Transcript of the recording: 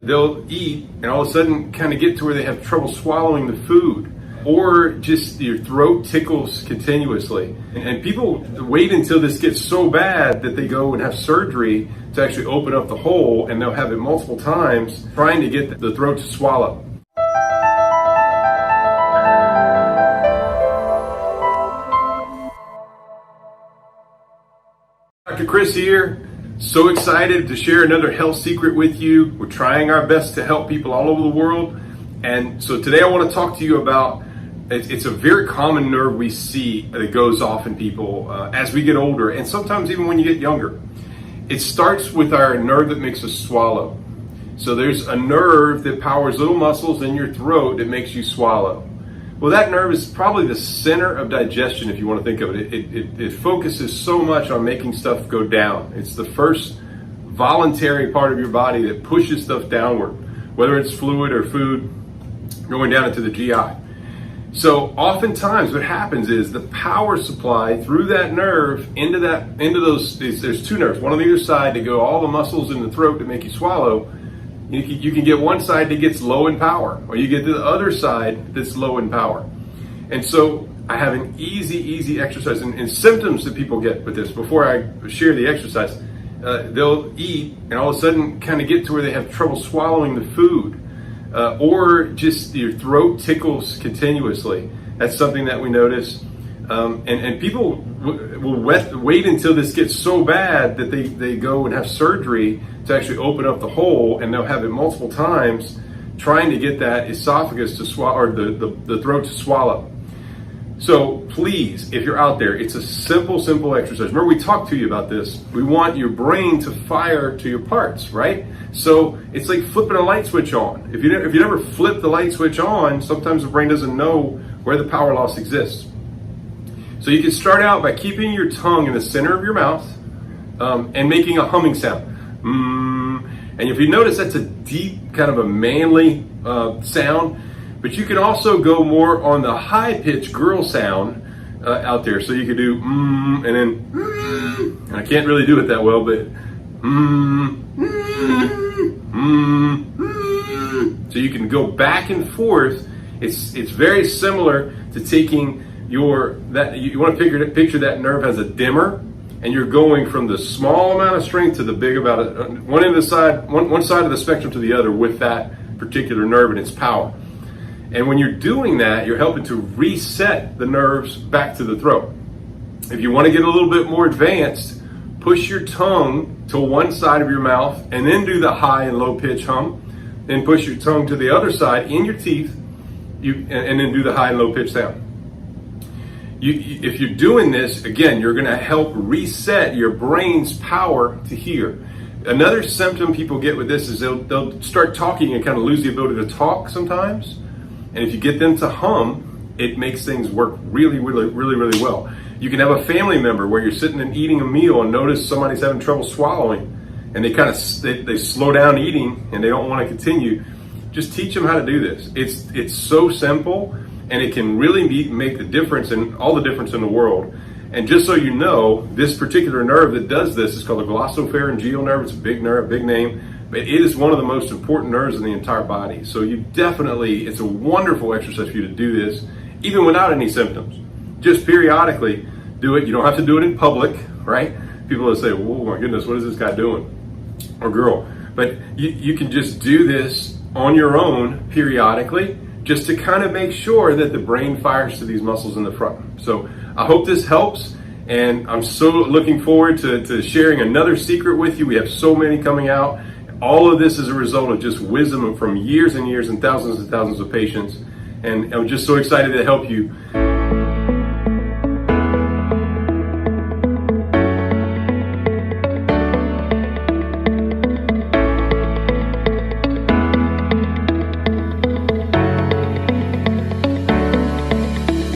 They'll eat and all of a sudden kind of get to where they have trouble swallowing the food, or just your throat tickles continuously. And people wait until this gets so bad that they go and have surgery to actually open up the hole, and they'll have it multiple times trying to get the throat to swallow. Dr. Chris here. So excited to share another health secret with you. We're trying our best to help people all over the world. And so today I want to talk to you about, it's a very common nerve we see that goes off in people as we get older, and sometimes even when you get younger. It starts with our nerve that makes us swallow. So there's a nerve that powers little muscles in your throat that makes you swallow. Well, that nerve is probably the center of digestion, if you want to think of it. It focuses so much on making stuff go down. It's the first voluntary part of your body that pushes stuff downward, whether it's fluid or food going down into the GI. So oftentimes what happens is the power supply through that nerve into those, there's two nerves, one on either side, that go all the muscles in the throat that make you swallow. You can get one side that gets low in power, or you get the other side that's low in power. And so I have an easy exercise and symptoms that people get with this. Before I share the exercise, they'll eat and all of a sudden kind of get to where they have trouble swallowing the food, or just your throat tickles continuously. That's something that we notice. And people will wait until this gets so bad that they go and have surgery to actually open up the hole, and they'll have it multiple times trying to get that esophagus to swallow, or the throat to swallow. So please, if you're out there, it's a simple exercise. Remember, we talked to you about this. We want your brain to fire to your parts, right? So it's like flipping a light switch on. If you never flip the light switch on, sometimes the brain doesn't know where the power loss exists. So you can start out by keeping your tongue in the center of your mouth and making a humming sound. And if you notice, that's a deep, kind of a manly sound. But you can also go more on the high-pitched girl sound out there. So you could do and then and I can't really do it that well, but so you can go back and forth. It's very similar to taking you want to picture that nerve as a dimmer, and you're going from the small amount of strength to the big one side of the spectrum to the other with that particular nerve and its power. And when you're doing that, you're helping to reset the nerves back to the throat. If you want to get a little bit more advanced, push your tongue to one side of your mouth and then do the high and low pitch hum. Then push your tongue to the other side in your teeth, and then do the high and low pitch sound. If you're doing this, again, you're going to help reset your brain's power to hear. Another symptom people get with this is they'll start talking and kind of lose the ability to talk sometimes. And if you get them to hum, it makes things work really well. You can have a family member where you're sitting and eating a meal and notice somebody's having trouble swallowing, and they slow down eating and they don't want to continue. Just teach them how to do this. It's so simple. And it can really make the difference, and all the difference in the world. And just so you know, this particular nerve that does this is called the glossopharyngeal nerve. It's a big nerve, big name, but it is one of the most important nerves in the entire body. So it's a wonderful exercise for you to do this, even without any symptoms. Just periodically do it. You don't have to do it in public, right? People will say, "Oh my goodness, what is this guy doing?" or girl. But you can just do this on your own periodically, just to kind of make sure that the brain fires to these muscles in the front. So I hope this helps, and I'm so looking forward to sharing another secret with you. We have so many coming out. All of this is a result of just wisdom from years and years and thousands of patients, and I'm just so excited to help you.